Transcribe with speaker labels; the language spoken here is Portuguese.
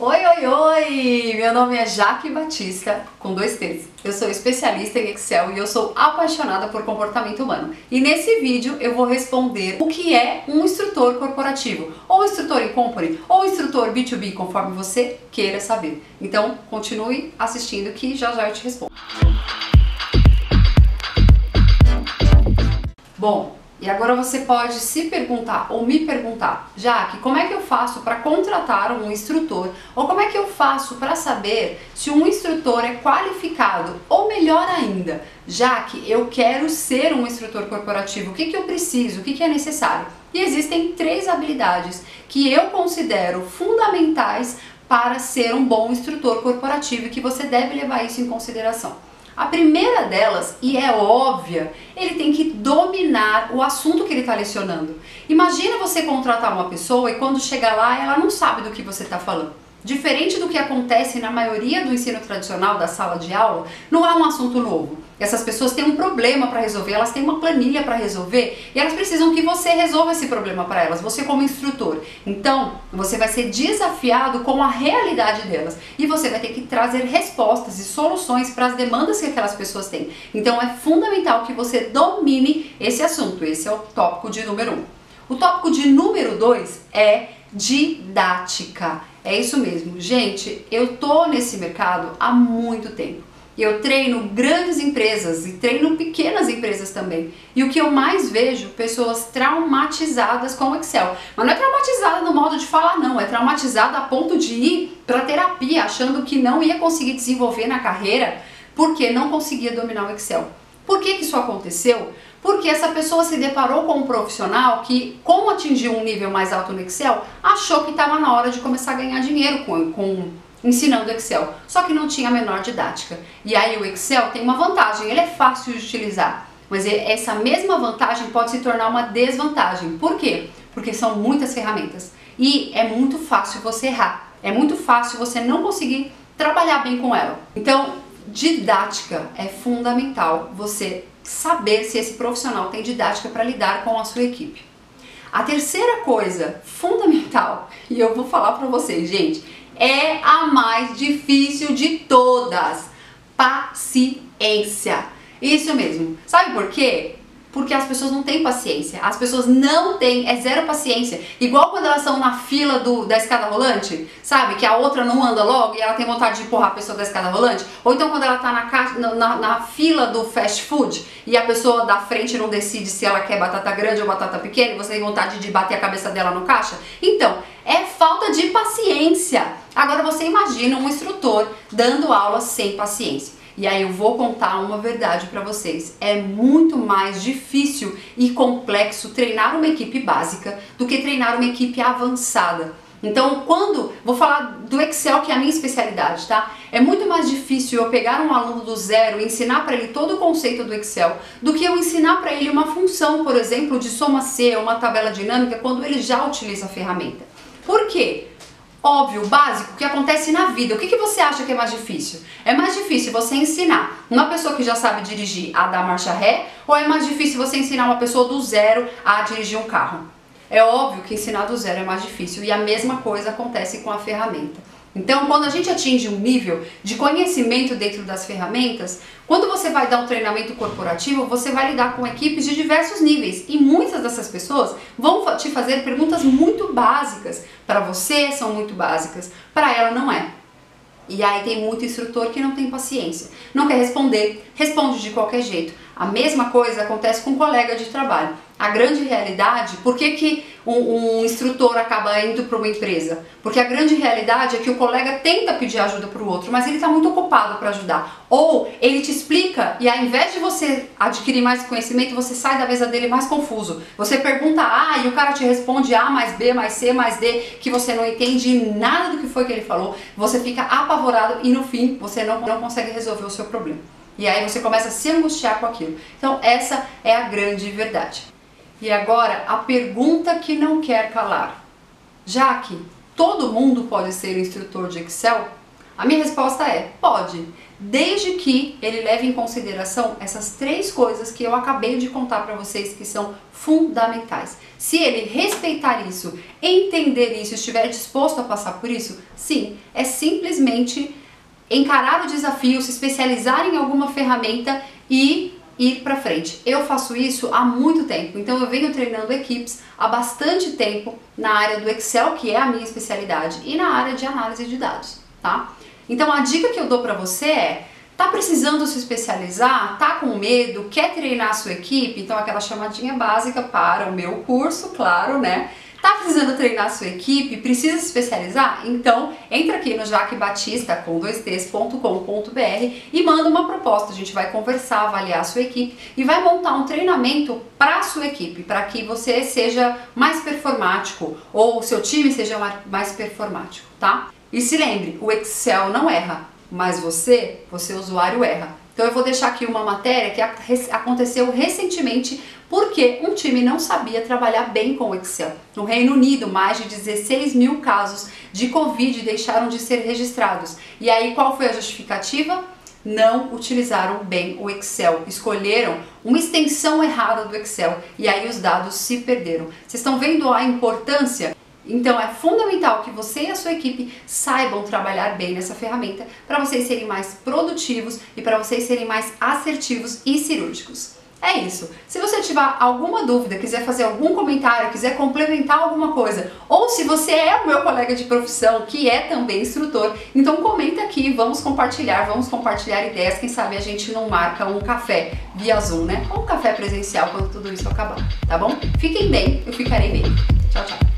Speaker 1: Oi, oi, oi! Meu nome é Jaque Batista, com 2 T's. Eu sou especialista em Excel e eu sou apaixonada por comportamento humano. E nesse vídeo eu vou responder o que é um instrutor corporativo, ou instrutor em company, ou instrutor B2B, conforme você queira saber. Então, continue assistindo que já já eu te respondo. Bom, e agora você pode se perguntar ou me perguntar, Jaque, como é que eu faço para contratar um instrutor? Ou como é que eu faço para saber se um instrutor é qualificado? Ou melhor ainda, Jaque, eu quero ser um instrutor corporativo, o que eu preciso, o que é necessário? E existem 3 habilidades que eu considero fundamentais para ser um bom instrutor corporativo e que você deve levar isso em consideração. A primeira delas, e é óbvia, ele tem que dominar o assunto que ele está lecionando. Imagina você contratar uma pessoa e quando chega lá ela não sabe do que você está falando. Diferente do que acontece na maioria do ensino tradicional da sala de aula, não é um assunto novo. Essas pessoas têm um problema para resolver, elas têm uma planilha para resolver e elas precisam que você resolva esse problema para elas, você como instrutor. Então, você vai ser desafiado com a realidade delas e você vai ter que trazer respostas e soluções para as demandas que aquelas pessoas têm. Então, é fundamental que você domine esse assunto. Esse é o tópico de número 1. O tópico de número 2 é didática. É isso mesmo. Gente, eu tô nesse mercado há muito tempo. Eu treino grandes empresas e treino pequenas empresas também. E o que eu mais vejo, pessoas traumatizadas com o Excel. Mas não é traumatizada no modo de falar não, é traumatizada a ponto de ir para terapia achando que não ia conseguir desenvolver na carreira porque não conseguia dominar o Excel. Por que isso aconteceu? Porque essa pessoa se deparou com um profissional que, como atingiu um nível mais alto no Excel, achou que estava na hora de começar a ganhar dinheiro ensinando Excel, só que não tinha a menor didática. E aí o Excel tem uma vantagem, ele é fácil de utilizar, mas essa mesma vantagem pode se tornar uma desvantagem. Por quê? Porque são muitas ferramentas e é muito fácil você errar, é muito fácil você não conseguir trabalhar bem com ela. Então, didática é fundamental, você saber se esse profissional tem didática para lidar com a sua equipe. A terceira coisa fundamental, e eu vou falar para vocês, gente, é a mais difícil de todas: paciência. Isso mesmo. Sabe por quê? Porque as pessoas não têm paciência. As pessoas não têm, é zero paciência. Igual quando elas estão na fila da escada rolante, sabe? Que a outra não anda logo e ela tem vontade de empurrar a pessoa da escada rolante. Ou então quando ela está na fila do fast food e a pessoa da frente não decide se ela quer batata grande ou batata pequena e você tem vontade de bater a cabeça dela no caixa. Então, é falta de paciência. Agora você imagina um instrutor dando aula sem paciência. E aí eu vou contar uma verdade para vocês. É muito mais difícil e complexo treinar uma equipe básica do que treinar uma equipe avançada. Então, vou falar do Excel, que é a minha especialidade, tá? É muito mais difícil eu pegar um aluno do zero e ensinar para ele todo o conceito do Excel do que eu ensinar para ele uma função, por exemplo, de soma C ou uma tabela dinâmica quando ele já utiliza a ferramenta. Por quê? Óbvio, básico, o que acontece na vida. O que você acha que é mais difícil? É mais difícil você ensinar uma pessoa que já sabe dirigir a dar marcha ré, ou é mais difícil você ensinar uma pessoa do zero a dirigir um carro? É óbvio que ensinar do zero é mais difícil e a mesma coisa acontece com a ferramenta. Então, quando a gente atinge um nível de conhecimento dentro das ferramentas, quando você vai dar um treinamento corporativo, você vai lidar com equipes de diversos níveis e muitas dessas pessoas vão te fazer perguntas muito básicas. Para você são muito básicas, para ela não é. E aí tem muito instrutor que não tem paciência, não quer responder, responde de qualquer jeito. A mesma coisa acontece com um colega de trabalho. A grande realidade, por que um instrutor acaba indo para uma empresa? Porque a grande realidade é que o colega tenta pedir ajuda para o outro, mas ele está muito ocupado para ajudar. Ou ele te explica e ao invés de você adquirir mais conhecimento, você sai da mesa dele mais confuso. Você pergunta A e o cara te responde A mais B mais C mais D, que você não entende nada do que foi que ele falou. Você fica apavorado e no fim você não consegue resolver o seu problema. E aí você começa a se angustiar com aquilo. Então essa é a grande verdade. E agora a pergunta que não quer calar. Jaque, todo mundo pode ser instrutor de Excel? A minha resposta é: pode, desde que ele leve em consideração essas 3 coisas que eu acabei de contar para vocês, que são fundamentais. Se ele respeitar isso, entender isso, estiver disposto a passar por isso, sim, é simplesmente encarar o desafio, se especializar em alguma ferramenta e ir para frente. Eu faço isso há muito tempo, então eu venho treinando equipes há bastante tempo na área do Excel, que é a minha especialidade, e na área de análise de dados, tá? Então a dica que eu dou para você é: tá precisando se especializar? Tá com medo? Quer treinar a sua equipe? Então aquela chamadinha básica para o meu curso, claro, né? Tá precisando treinar a sua equipe? Precisa se especializar? Então entra aqui no jaquebatista.com.br e manda uma proposta. A gente vai conversar, avaliar a sua equipe e vai montar um treinamento para a sua equipe, para que você seja mais performático ou o seu time seja mais performático, tá? E se lembre, o Excel não erra, mas você usuário, erra. Então eu vou deixar aqui uma matéria que aconteceu recentemente porque um time não sabia trabalhar bem com o Excel. No Reino Unido, mais de 16 mil casos de Covid deixaram de ser registrados. E aí qual foi a justificativa? Não utilizaram bem o Excel, escolheram uma extensão errada do Excel e aí os dados se perderam. Vocês estão vendo a importância? Então é fundamental que você e a sua equipe saibam trabalhar bem nessa ferramenta para vocês serem mais produtivos e para vocês serem mais assertivos e cirúrgicos. É isso. Se você tiver alguma dúvida, quiser fazer algum comentário, quiser complementar alguma coisa, ou se você é o meu colega de profissão, que é também instrutor, então comenta aqui, vamos compartilhar ideias, quem sabe a gente não marca um café via Zoom, né? Ou um café presencial quando tudo isso acabar, tá bom? Fiquem bem, eu ficarei bem. Tchau, tchau.